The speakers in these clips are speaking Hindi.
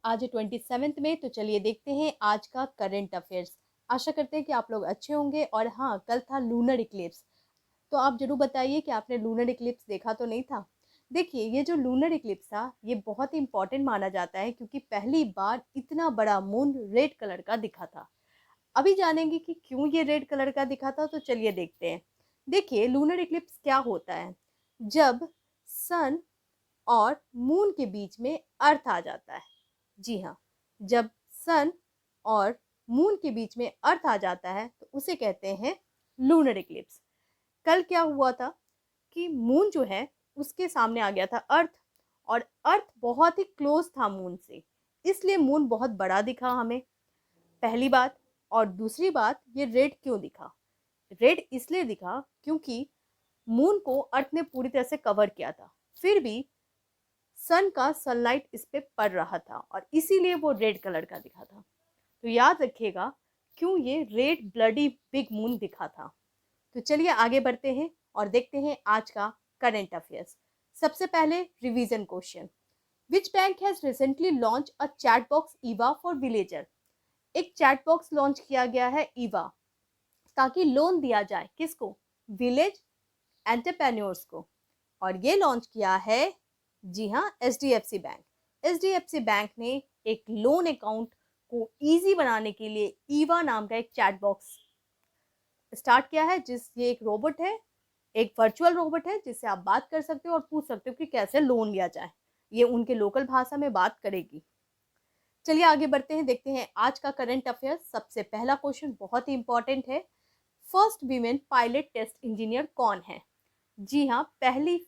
आज है 27 में। तो चलिए देखते हैं आज का करंट अफेयर्स। आशा करते हैं कि आप लोग अच्छे होंगे। और हाँ, कल था लूनर इक्लिप्स, तो आप जरूर बताइए कि आपने लूनर इक्लिप्स देखा तो नहीं था। देखिए, ये जो लूनर इक्लिप्स था ये बहुत ही इंपॉर्टेंट माना जाता है क्योंकि पहली बार इतना बड़ा मून रेड कलर का दिखा था। अभी जानेंगे कि क्यों ये रेड कलर का दिखा था, तो चलिए देखते हैं। देखिए, लूनर इक्लिप्स क्या होता है? जब सन और मून के बीच में अर्थ आ जाता है। जी हाँ, जब सन और मून के बीच में अर्थ आ जाता है तो उसे कहते हैं लूनर इक्लिप्स। कल क्या हुआ था कि मून जो है उसके सामने आ गया था अर्थ, और अर्थ बहुत ही क्लोज था मून से, इसलिए मून बहुत बड़ा दिखा हमें, पहली बात। और दूसरी बात, ये रेड क्यों दिखा? रेड इसलिए दिखा क्योंकि मून को अर्थ ने पूरी तरह से कवर किया था, फिर भी सन का सनलाइट इस पे पड़ रहा था और इसीलिए वो रेड कलर का दिखा था। तो याद रखिएगा क्यों ये रेड ब्लडी बिग मून दिखा था। तो चलिए आगे बढ़ते हैं और देखते हैं आज का करंट अफेयर्स। सबसे पहले revision question. Which bank has recently launch a chat box Eva for villager? एक चैट बॉक्स लॉन्च किया गया है ईवा, ताकि लोन दिया जाए किसको? विलेज एंटरप्रेन्योर्स को। और ये लॉन्च किया है, जी हाँ, एचडीएफसी बैंक। एचडीएफसी बैंक ने एक लोन अकाउंट को इजी बनाने के लिए ईवा नाम का एक चैट बॉक्स स्टार्ट किया है। ये एक रोबोट है, एक वर्चुअल रोबोट है जिससे आप बात कर सकते हो और पूछ सकते हो कि कैसे लोन लिया जाए। ये उनके लोकल भाषा में बात करेगी। चलिए आगे बढ़ते हैं, देखते हैं आज का करंट अफेयर। सबसे पहला क्वेश्चन बहुत ही इंपॉर्टेंट है। First women pilot test engineer कौन है? जी हाँ, पहली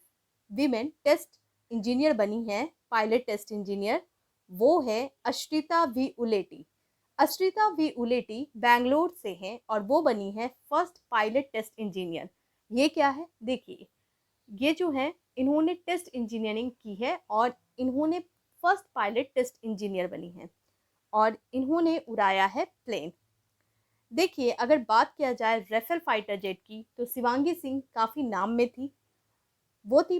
वीमेन टेस्ट इंजीनियर बनी है, पायलट टेस्ट इंजीनियर, वो है अश्रिता वी उलेटी। अश्रिता वी उलेटी बैंगलोर से हैं और वो बनी है फर्स्ट पायलट टेस्ट इंजीनियर। ये क्या है? देखिए, ये जो है इन्होंने टेस्ट इंजीनियरिंग की है और इन्होंने फर्स्ट पायलट टेस्ट इंजीनियर बनी है और इन्होंने उड़ाया है प्लेन। देखिए, अगर बात किया जाए राफेल फाइटर जेट की तो शिवांगी सिंह काफ़ी नाम में थी, वो थी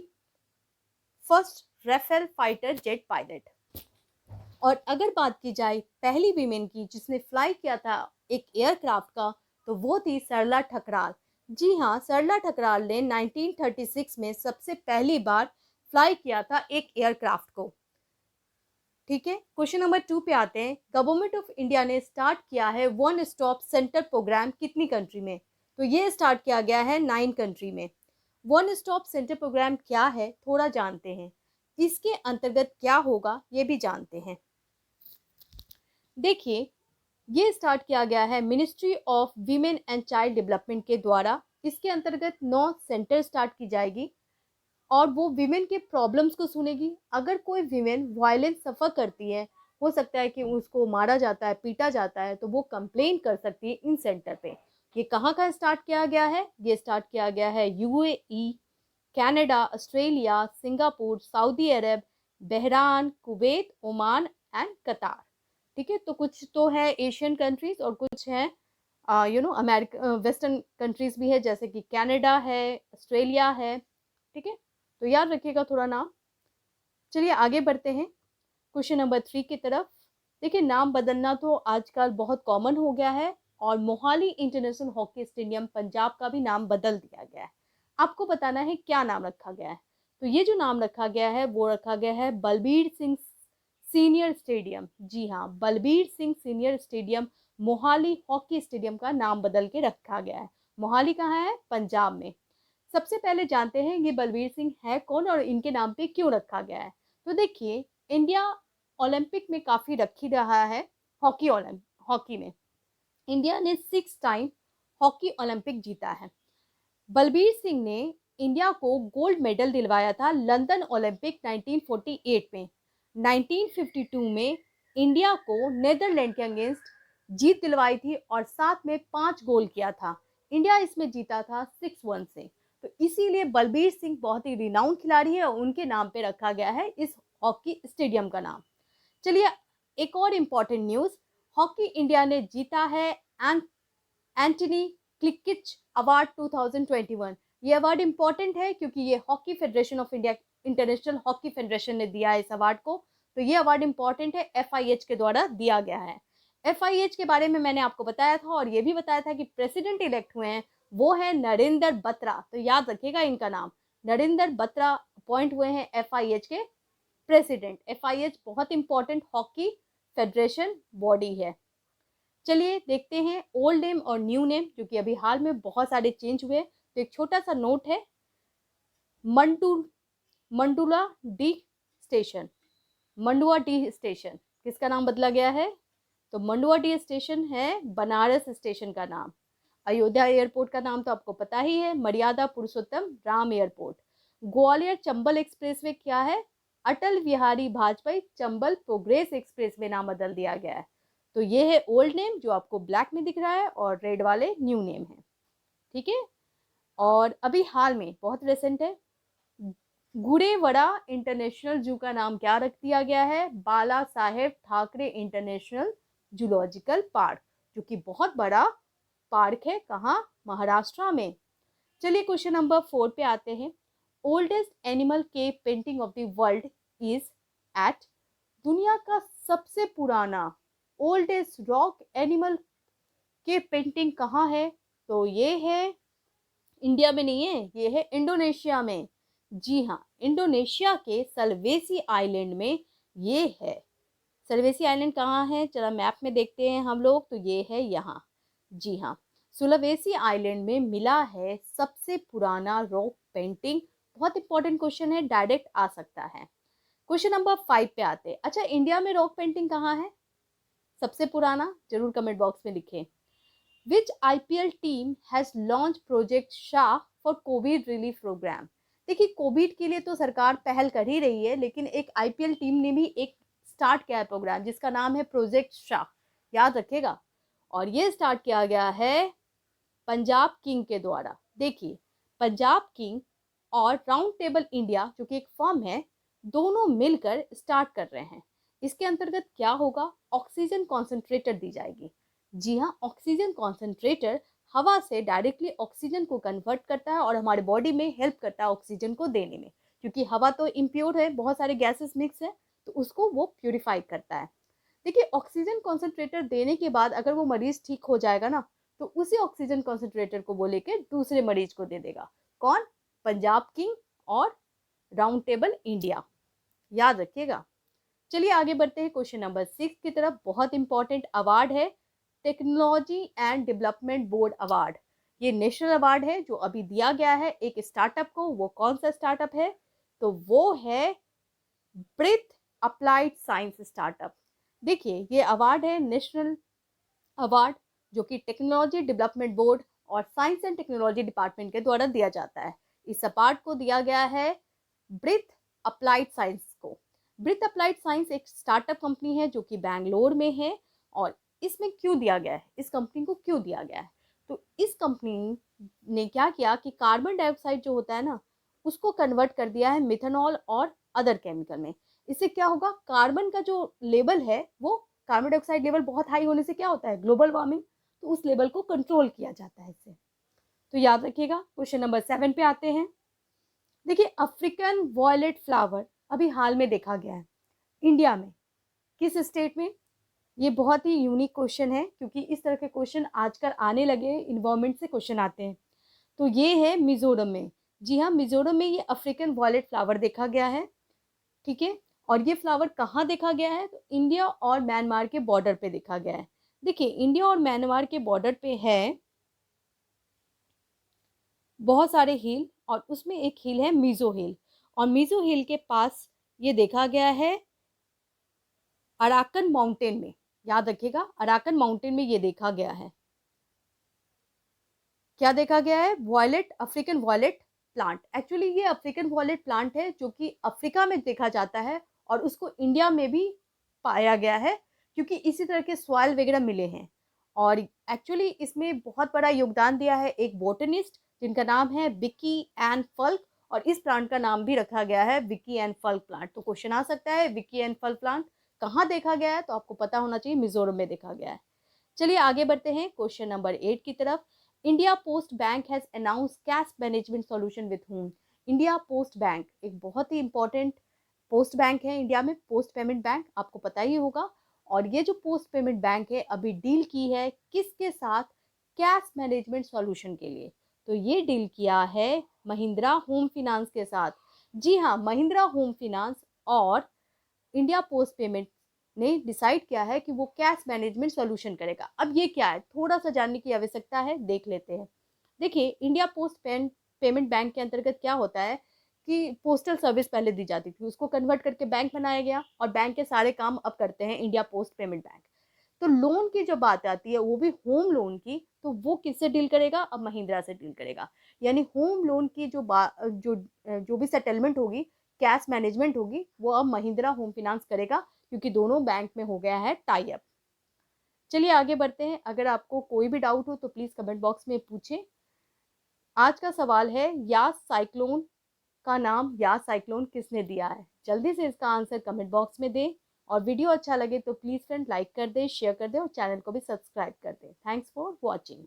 first Rafale fighter jet pilot. और अगर बात की जाए पहली वीमेन की जिसने फ्लाई किया था एक एयरक्राफ्ट का, तो वो थी सरला ठकराल। जी हाँ, सरला ठकराल ने 1936 में सबसे पहली बार फ्लाई किया था एक एयरक्राफ्ट को। ठीक है, क्वेश्चन नंबर 2 पे आते हैं। गवर्नमेंट ऑफ इंडिया ने स्टार्ट किया है वन स्टॉप सेंटर प्रोग्राम कितनी कंट्री में? तो ये स्टार्ट किया गया है 9 कंट्री में। वन स्टॉप सेंटर प्रोग्राम क्या है, थोड़ा जानते हैं। इसके अंतर्गत क्या होगा ये भी जानते हैं। देखिए, ये स्टार्ट किया गया है ministry of women and child development के द्वारा। इसके अंतर्गत 9 सेंटर स्टार्ट की जाएगी और वो विमेन के प्रॉब्लम्स को सुनेगी। अगर कोई विमेन वायलेंस सफ़र करती है, हो सकता है कि उसको मारा जाता है, पीटा जाता है, तो वो कंप्लेन कर सकती है इन सेंटर पे। ये कहाँ का स्टार्ट किया गया है? ये स्टार्ट किया गया है UAE, Canada, Australia, Singapore, Saudi Arab, Bahrain, Kuwait, Oman and Qatar. ठीक है, तो कुछ तो है एशियन कंट्रीज और कुछ है अमेरिका वेस्टर्न कंट्रीज भी है, जैसे कि कनाडा है, ऑस्ट्रेलिया है। ठीक है, तो याद रखिएगा थोड़ा नाम। चलिए आगे बढ़ते हैं क्वेश्चन नंबर 3 की तरफ। देखिए, नाम बदलना तो आजकल बहुत कॉमन हो गया है और Mohali international hockey stadium Punjab का भी नाम बदल दिया गया है। आपको बताना है क्या नाम रखा गया है। तो ये जो नाम रखा गया है वो रखा गया है बलबीर सिंह सीनियर स्टेडियम। जी हाँ, Balbir Singh senior stadium Mohali hockey stadium का नाम बदल के रखा गया है। मोहाली कहाँ है? पंजाब में। सबसे पहले जानते हैं ये बलबीर सिंह है कौन और इनके नाम पे क्यों रखा गया है। तो देखिए, इंडिया ओलंपिक में काफ़ी रखी रहा है, हॉकी में इंडिया ने 6 टाइम हॉकी ओलंपिक जीता है। बलबीर सिंह ने इंडिया को गोल्ड मेडल दिलवाया था लंदन ओलंपिक 1948 में। 1952 में इंडिया को नेदरलैंड के अगेंस्ट जीत दिलवाई थी और साथ में 5 गोल किया था। इंडिया इसमें जीता था 6-1 से। तो इसीलिए बलबीर सिंह बहुत ही रिनाउंड खिलाड़ी है और उनके नाम पे रखा गया है इस हॉकी स्टेडियम का नाम। चलिए, एक और इम्पॉर्टेंट न्यूज़। हॉकी इंडिया ने जीता है एंटनी क्लिकिच अवार्ड 2021। ये अवार्ड इंपॉर्टेंट है क्योंकि ये hockey federation of India, international hockey federation ने दिया है इस अवार्ड को। तो ये अवार्ड इंपॉर्टेंट है, FIH के द्वारा दिया गया है। FIH के बारे में मैंने आपको बताया था और ये भी बताया था कि प्रेसिडेंट इलेक्ट हुए हैं वो है नरेंद्र बत्रा, तो याद रखिएगा इनका नाम, नरेंद्र बत्रा अपॉइंट हुए हैं FIH के प्रेसिडेंट। FIH बहुत इंपॉर्टेंट हॉकी फेडरेशन बॉडी है। चलिए देखते हैं ओल्ड नेम और न्यू नेम, जो कि अभी हाल में बहुत सारे चेंज हुए। तो एक छोटा सा नोट है, मंडुला डी स्टेशन, मंडुआ डी स्टेशन किसका नाम बदला गया है? तो मंडुआ डी स्टेशन है बनारस स्टेशन का नाम। अयोध्या एयरपोर्ट का नाम तो आपको पता ही है, मर्यादा पुरुषोत्तम राम एयरपोर्ट। ग्वालियर चंबल एक्सप्रेसवे क्या है? अटल बिहारी वाजपेयी चंबल प्रोग्रेस एक्सप्रेसवे नाम बदल दिया गया है। तो ये है ओल्ड नेम जो आपको ब्लैक में दिख रहा है और रेड वाले न्यू नेम है, ठीक है। और अभी हाल में बहुत रिसेंट है, गुरेवड़ा इंटरनेशनल जू का नाम क्या रख दिया गया है? बाला साहेब ठाकरे इंटरनेशनल जूलॉजिकल पार्क, जो कि बहुत बड़ा पार्क है, कहाँ? महाराष्ट्र में। चलिए क्वेश्चन नंबर 4 पे आते हैं। Oldest animal cave painting of the world is at, दुनिया का सबसे पुराना oldest rock animal cave painting कहाँ है? तो ये है इंडिया में नहीं है, ये है इंडोनेशिया में। जी हाँ, इंडोनेशिया के सल्वेसी आइलैंड में ये है। सल्वेसी आइलैंड कहाँ है? चला मैप में देखते हैं हम लोग, तो ये है यहाँ। जी हाँ, सुलवेसी आइलैंड में मिला है सबसे पुराना रॉक पेंटिंग। बहुत इंपॉर्टेंट क्वेश्चन है, डायरेक्ट आ सकता है। क्वेश्चन नंबर 5 पे आते हैं। अच्छा, इंडिया में रॉक पेंटिंग कहाँ है सबसे पुराना? जरूर कमेंट बॉक्स में लिखें। Which IPL team has launched Project Shah for COVID relief program? देखिए, कोविड के लिए तो सरकार पहल कर ही रही है, लेकिन एक IPL टीम ने भी एक स्टार्ट किया है प्रोग्राम जिसका नाम है प्रोजेक्ट शाह, याद रखिएगा। और ये स्टार्ट किया गया है पंजाब किंग के द्वारा। देखिए, पंजाब किंग और राउंड टेबल इंडिया जो कि एक फर्म है, दोनों मिलकर स्टार्ट कर रहे हैं। इसके अंतर्गत क्या होगा? ऑक्सीजन कॉन्सेंट्रेटर दी जाएगी। जी हाँ, ऑक्सीजन कॉन्सेंट्रेटर हवा से डायरेक्टली ऑक्सीजन को कन्वर्ट करता है और हमारे बॉडी में हेल्प करता है ऑक्सीजन को देने में, क्योंकि हवा तो इम्प्योर है, बहुत सारे गैसेस मिक्स है, तो उसको वो प्यूरिफाई करता है। देखिए, ऑक्सीजन कॉन्सेंट्रेटर देने के बाद अगर वो मरीज ठीक हो जाएगा ना, तो उसी ऑक्सीजन कॉन्सेंट्रेटर को वो लेके दूसरे मरीज को दे देगा। कौन? पंजाब किंग और राउंड टेबल इंडिया, याद रखिएगा। चलिए आगे बढ़ते हैं क्वेश्चन नंबर 6 की तरफ। बहुत इंपॉर्टेंट अवार्ड है, technology and development board award. ये नेशनल अवार्ड है जो अभी दिया गया है एक स्टार्टअप को। वो कौन सा स्टार्टअप है? तो वो है ब्रिथ अप्लाइड साइंस स्टार्टअप। देखिए, ये अवार्ड है नेशनल अवार्ड जो कि टेक्नोलॉजी डेवलपमेंट बोर्ड और साइंस एंड टेक्नोलॉजी डिपार्टमेंट के द्वारा दिया जाता है। इस अवार्ड को दिया गया है ब्रिथ अप्लाइड साइंस को। ब्रिथ अप्लाइड साइंस एक स्टार्टअप कंपनी है जो कि बैंगलोर में है। और इसमें क्यों दिया गया है, इस कंपनी को क्यों दिया गया है? तो इस कंपनी ने क्या किया कि कार्बन डाइऑक्साइड जो होता है ना, उसको कन्वर्ट कर दिया है मिथेनॉल और अदर केमिकल में। इससे क्या होगा? कार्बन का जो लेवल है, वो कार्बन डाइऑक्साइड लेवल बहुत हाई होने से क्या होता है? Global warming. तो उस लेवल को कंट्रोल किया जाता है इससे। तो याद रखिएगा। क्वेश्चन नंबर 7 पे आते हैं। देखिए, अफ्रीकन वॉयलेट फ्लावर अभी हाल में देखा गया है इंडिया में, किस स्टेट में? ये बहुत ही यूनिक क्वेश्चन है, क्योंकि इस तरह के क्वेश्चन आजकल आने लगे, इन्वायरमेंट से क्वेश्चन आते हैं। तो ये है मिजोरम में। जी हाँ, मिजोरम में ये अफ्रीकन वॉयलेट फ्लावर देखा गया है, ठीक है। और ये फ्लावर कहाँ देखा गया है? तो इंडिया और म्यांमार के बॉर्डर पे देखा गया है। देखिए, इंडिया और म्यांमार के बॉर्डर पे है बहुत सारे हिल, और उसमें एक हिल है मिजो हिल। और मिजो हिल के पास ये देखा गया है अराकन माउंटेन में, याद रखिएगा, अराकन माउंटेन में ये देखा गया है। क्या देखा गया है? Violet, African violet plant. Actually ये अफ्रीकन वॉयलेट प्लांट है जो कि अफ्रीका में देखा जाता है और उसको इंडिया में भी पाया गया है, क्योंकि इसी तरह के सॉइल वगैरह मिले हैं। और एक्चुअली इसमें बहुत बड़ा योगदान दिया है एक बोटनिस्ट जिनका नाम है विकी एन फल्क, और इस प्लांट का नाम भी रखा गया है विकी एन फल्क प्लांट। तो क्वेश्चन आ सकता है विकी एन फल्क प्लांट कहाँ देखा गया है? तो आपको पता होना चाहिए मिजोरम में देखा गया है। चलिए आगे बढ़ते हैं क्वेश्चन नंबर 8 की तरफ। India post bank has announce cash management solution with home. India post bank एक बहुत ही इंपॉर्टेंट पोस्ट बैंक है इंडिया में, पोस्ट पेमेंट बैंक, आपको पता ही होगा। और ये जो पोस्ट पेमेंट बैंक है अभी डील की है किसके साथ? कैश मैनेजमेंट सॉल्यूशन के लिए। तो ये डील किया है महिंद्रा होम फाइनेंस के साथ। जी हाँ, महिंद्रा होम फाइनेंस और इंडिया पोस्ट पेमेंट ने डिसाइड किया है कि वो कैश मैनेजमेंट सॉल्यूशन करेगा। अब ये क्या है, थोड़ा सा जानने की आवश्यकता है, देख लेते हैं। देखिए, इंडिया पोस्ट पेमेंट बैंक के अंतर्गत क्या होता है कि पोस्टल सर्विस पहले दी जाती थी, उसको कन्वर्ट करके बैंक बनाया गया और बैंक के सारे काम अब करते हैं इंडिया पोस्ट पेमेंट बैंक। तो लोन की जो बात आती है वो भी होम लोन की, तो वो किससे डील करेगा? अब महिंद्रा से डील करेगा। यानी होम लोन की जो भी सेटलमेंट होगी, कैश मैनेजमेंट होगी, वो अब महिंद्रा होम फाइनेंस करेगा, क्योंकि दोनों बैंक में हो गया है टाई अप। चलिए आगे बढ़ते हैं। अगर आपको कोई भी डाउट हो तो प्लीज कमेंट बॉक्स में पूछें। आज का सवाल है, यास साइक्लोन का नाम यास साइक्लोन किसने दिया है? जल्दी से इसका आंसर कमेंट बॉक्स में दें। और वीडियो अच्छा लगे तो प्लीज फ्रेंड लाइक कर दें, शेयर कर दें और चैनल को भी सब्सक्राइब कर दें। Thanks for watching.